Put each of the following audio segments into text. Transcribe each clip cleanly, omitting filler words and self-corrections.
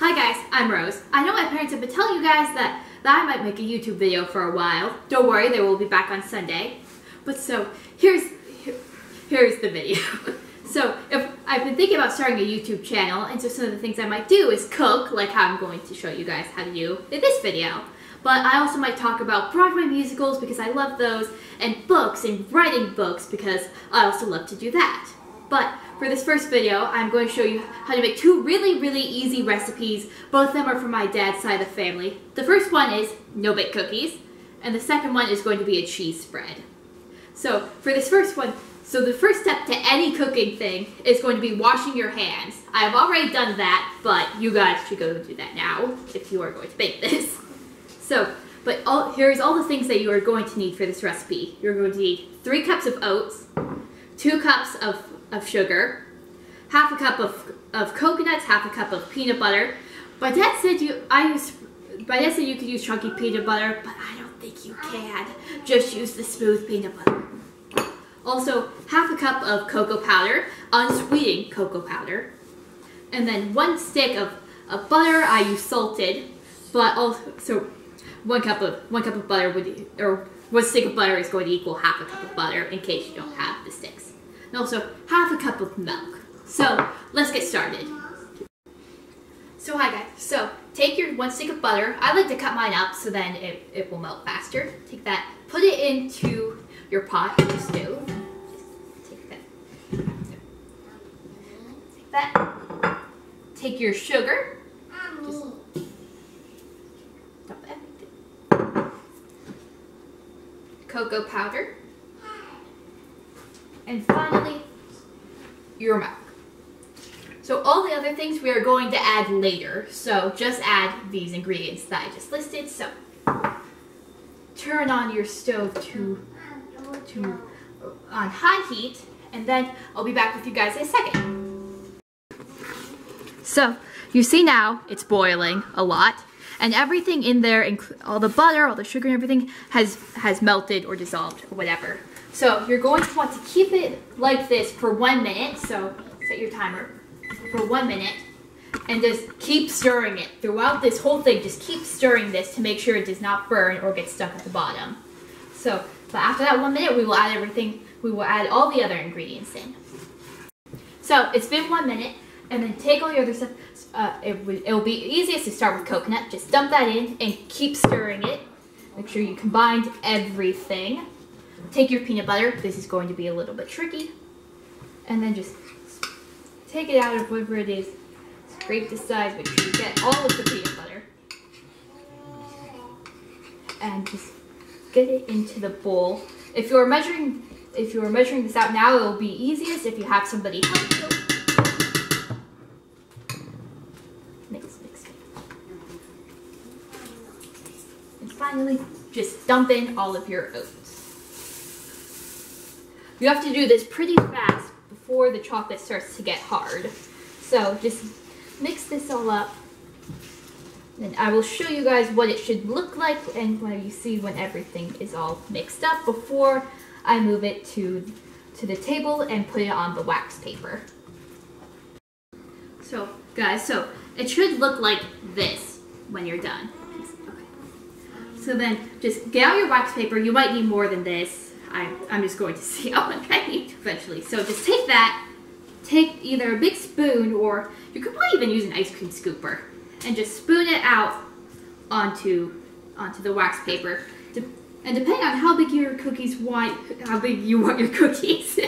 Hi guys, I'm Rose. I know my parents have been telling you guys that I might make a YouTube video for a while. Don't worry, they will be back on Sunday. But so, here's the video. So, if I've been thinking about starting a YouTube channel, and so some of the things I might do is cook, like how I'm going to show you guys how to do in this video. But I also might talk about Broadway musicals because I love those, and books, and writing books because I also love to do that. But for this first video, I'm going to show you how to make two really easy recipes. Both of them are from my dad's side of the family. The first one is no-bake cookies, and the second one is going to be a cheese spread. So for this first one, the first step to any cooking thing is going to be washing your hands. I have already done that, but you guys should go do that now if you are going to bake this. Here's all the things that you are going to need for this recipe. You're going to need 3 cups of oats, 2 cups of sugar, half a cup of coconuts, half a cup of peanut butter. My dad said you could use chunky peanut butter, but I don't think you can. Just use the smooth peanut butter. Also, half a cup of cocoa powder, unsweetened cocoa powder, and then 1 stick of butter. I use salted, but also 1 cup of butter or 1 stick of butter is going to equal half a cup of butter in case you don't have the sticks. And also half a cup of milk. So let's get started. So hi guys, so take your 1 stick of butter. I like to cut mine up so then it will melt faster. Take that, put it into your pot or stove. Take that. Take your sugar. Just dump everything. Cocoa powder. And finally, your milk. So all the other things we are going to add later. So just add these ingredients that I just listed. So turn on your stove on high heat, and then I'll be back with you guys in a second. So you see now it's boiling a lot, and everything in there, all the butter, all the sugar and everything has melted or dissolved or whatever. So you're going to want to keep it like this for 1 minute. So set your timer for 1 minute and just keep stirring it throughout this whole thing. Just keep stirring this to make sure it does not burn or get stuck at the bottom. So, but after that 1 minute, we will add everything. We will add all the other ingredients in. So it's been 1 minute, and then take all your other stuff. It will be easiest to start with coconut. Just dump that in and keep stirring it. Make sure you combined everything. Take your peanut butter. This is going to be a little bit tricky. And then just take it out of whatever it is. Scrape the sides. Make sure you get all of the peanut butter. And just get it into the bowl. If you are measuring this out now, it will be easiest if you have somebody help you. Mix. And finally, just dump in all of your oats. You have to do this pretty fast before the chocolate starts to get hard. So just mix this all up. And I will show you guys what it should look like and what you see when everything is all mixed up before I move it to the table and put it on the wax paper. So guys, so it should look like this when you're done. Okay. So then just get out your wax paper. You might need more than this. I'm just going to see how much I need eventually. So just take that, take either a big spoon or you could probably even use an ice cream scooper and just spoon it out onto the wax paper. And depending on how big your cookies want, how big you want your cookies,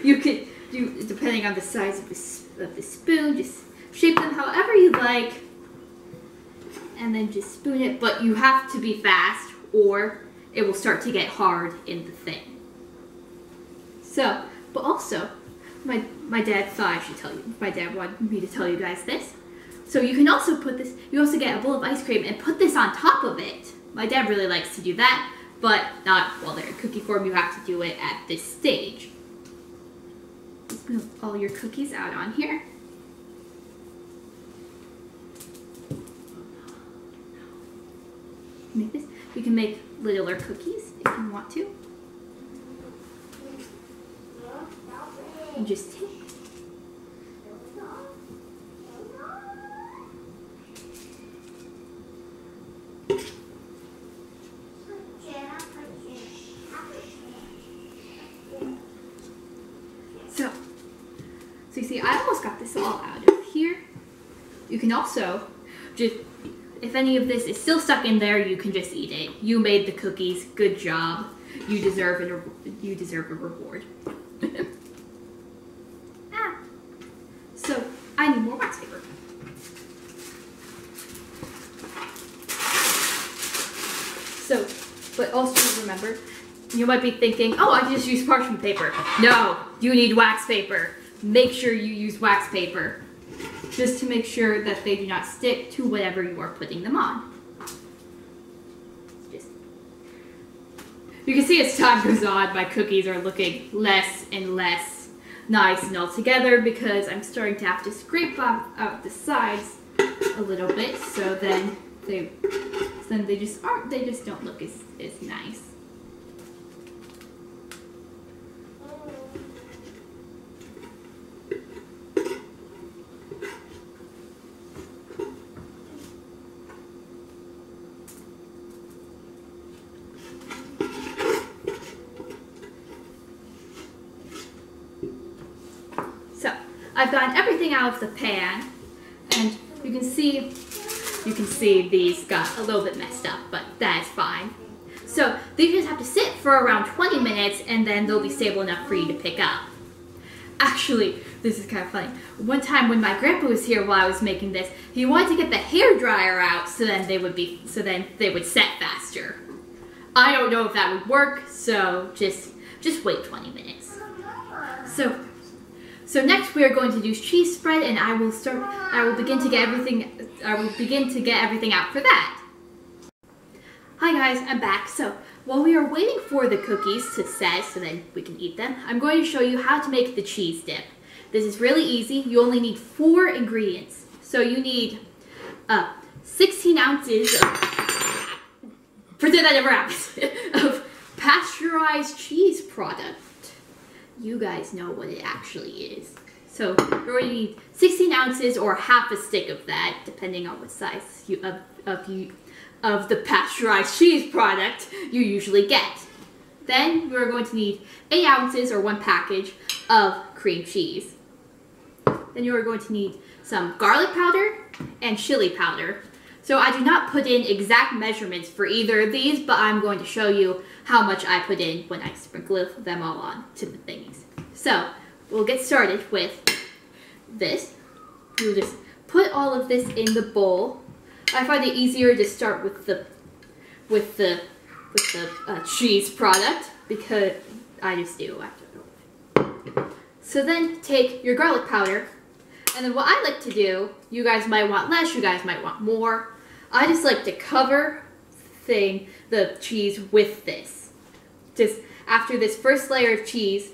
you could do, depending on the size of the spoon, just shape them however you like and then just spoon it, but you have to be fast or it will start to get hard in the thing. So, but also, my dad thought I should tell you, my dad wanted me to tell you guys this. So you can also put this, you also get a bowl of ice cream and put this on top of it. My dad really likes to do that, but not while they're in cookie form. You have to do it at this stage. Just move all your cookies out on here. Make this. You can make littler cookies if you want to. And just take I almost got this all out of here. You can also just, if any of this is still stuck in there, you can just eat it. You made the cookies. Good job. You deserve a reward. So I need more wax paper. So, but also remember, you might be thinking, oh, I can just use parchment paper. No, you need wax paper. Make sure you use wax paper, just to make sure that they do not stick to whatever you are putting them on. You can see as time goes on, my cookies are looking less and less nice and all together because I'm starting to have to scrape out the sides a little bit, so then they just don't look as nice. So I've gotten everything out of the pan, and you can see these got a little bit messed up, but that's fine. So they just have to sit for around 20 minutes, and then they'll be stable enough for you to pick up. Actually, this is kind of funny. One time when my grandpa was here while I was making this, he wanted to get the hair dryer out so then they would set faster. I don't know if that would work, so just wait 20 minutes. So next we are going to do cheese spread, and I will begin to get everything out for that. Hi guys, I'm back. So while we are waiting for the cookies to set so then we can eat them, I'm going to show you how to make the cheese dip. This is really easy. You only need 4 ingredients. So you need 16 ounces of, pretend that never happened, of pasteurized cheese product. You guys know what it actually is. So you're going to need 16 ounces or half a stick of that, depending on what size of the pasteurized cheese product you usually get. Then you're going to need 8 ounces or 1 package of cream cheese. Then you are going to need some garlic powder and chili powder. So I do not put in exact measurements for either of these, but I'm going to show you how much I put in when I sprinkle them all on to the thingies. So we'll get started with this. You'll just put all of this in the bowl. I find it easier to start with the cheese product because I just do. So then take your garlic powder, and then what I like to do, you guys might want less, you guys might want more. I just like to cover the cheese with this. Just after this first layer of cheese,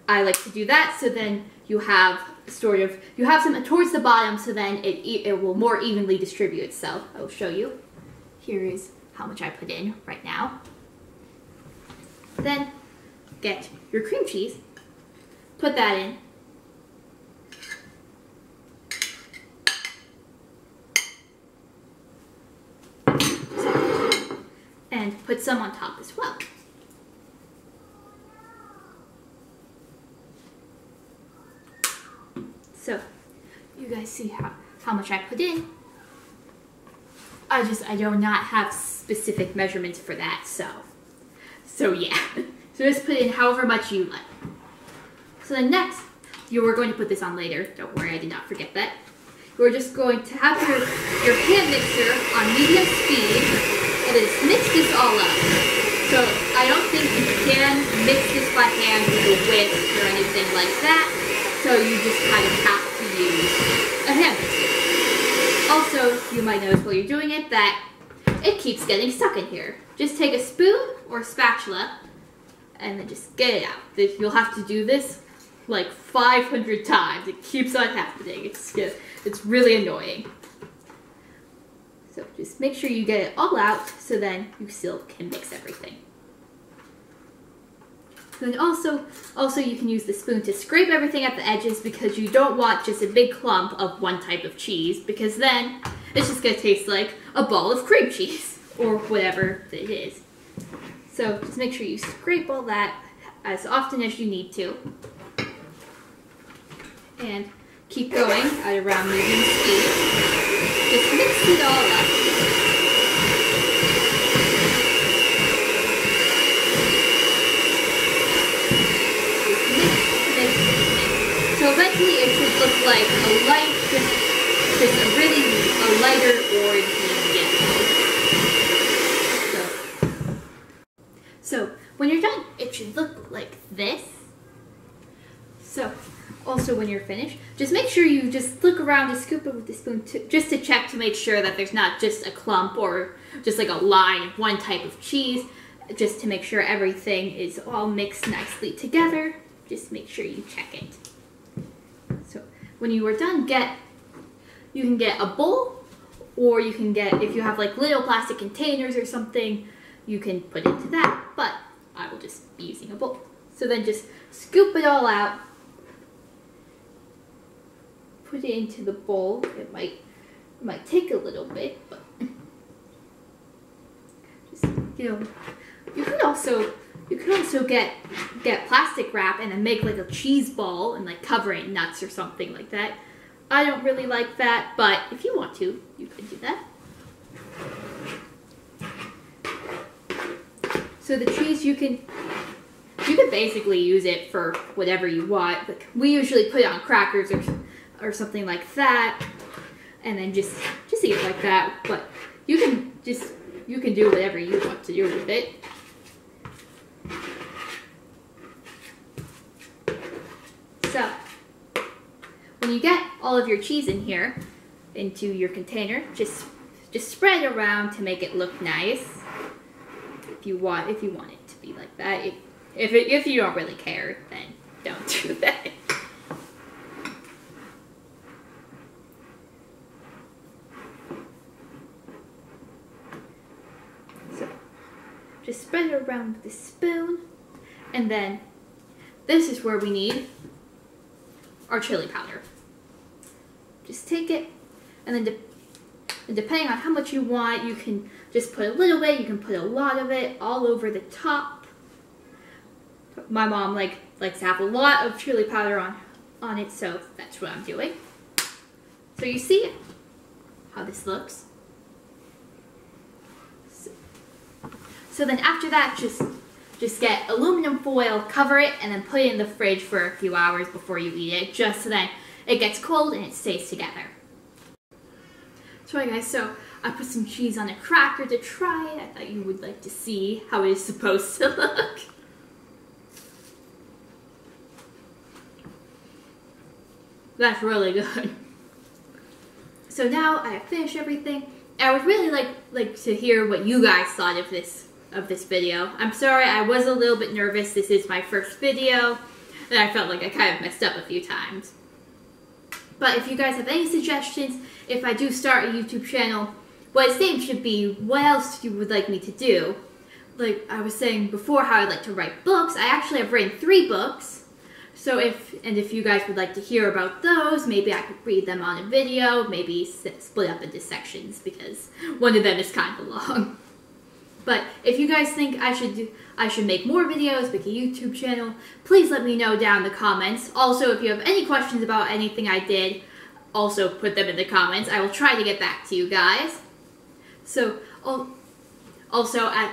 I like to do that, so then you have some towards the bottom, so then it will more evenly distribute itself. I will show you. Here is how much I put in right now. Then get your cream cheese, put that in. And put some on top as well. So, you guys see how much I put in. I do not have specific measurements for that, so yeah. So just put in however much you like. So then next, you are going to put this on later. Don't worry, I did not forget that. You're just going to have your hand mixer on medium speed, and then just mix this all up. So I don't think you can mix this by hand with a whisk or anything like that. So you just kind of have to use a hand mixer. Also, you might notice while you're doing it that it keeps getting stuck in here. Just take a spoon or a spatula and then just get it out. You'll have to do this like 500 times. It keeps on happening. It's really annoying. So just make sure you get it all out so then you still can mix everything. And also you can use the spoon to scrape everything at the edges because you don't want just a big clump of one type of cheese, because then it's just going to taste like a ball of cream cheese or whatever it is. So just make sure you scrape all that as often as you need to. And keep going at around medium speed. Just mix it all up. So eventually it should look like a light, just a lighter orange yellow. So when you're done, it should look like this. So also when you're finished, just make sure you just look around to scoop it with the spoon just to check to make sure that there's not just a clump or just like a line of one type of cheese, just to make sure everything is all mixed nicely together. Just make sure you check it. So when you are done, you can get a bowl, or you can get, if you have like little plastic containers or something, you can put into that, but I will just be using a bowl. So then just scoop it all out, put it into the bowl. It might take a little bit, but just, you can also get plastic wrap and then make like a cheese ball and like cover it in nuts or something like that. I don't really like that, but if you want to, you can do that. So the cheese, you can basically use it for whatever you want. Like we usually put it on crackers or something like that, and then just eat it like that. But you can do whatever you want to do with it. So when you get all of your cheese in here, into your container, just spread it around to make it look nice. If you want it to be like that. If you don't really care, then don't do that. So just spread it around with the spoon, and then this is where we need our chili powder. Just take it, and then depending on how much you want, you can just put a little bit, you can put a lot of it all over the top. My mom likes to have a lot of chili powder on it, so that's what I'm doing. So you see how this looks. So then after that, just get aluminum foil, cover it, and then put it in the fridge for a few hours before you eat it, just so that it gets cold and it stays together. So right guys, so I put some cheese on a cracker to try it. I thought you would like to see how it is supposed to look. That's really good. So now I have finished everything. I would really like to hear what you guys thought of this video. I'm sorry, I was a little bit nervous. This is my first video, and I felt like I kind of messed up a few times. But if you guys have any suggestions, if I do start a YouTube channel, what its name should be, what else you would like me to do. Like I was saying before, how I'd like to write books. I actually have written 3 books. So if you guys would like to hear about those, maybe I could read them on a video, maybe split up into sections, because one of them is kind of long. But if you guys think I should make more videos, make a YouTube channel, please let me know down in the comments. Also, if you have any questions about anything I did, also put them in the comments. I will try to get back to you guys. So, also, and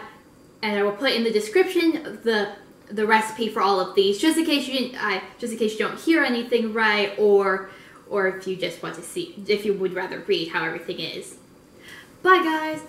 I will put in the description the recipe for all of these, just in case you don't hear anything right, or if you just want to see, if you would rather read how everything is. Bye, guys.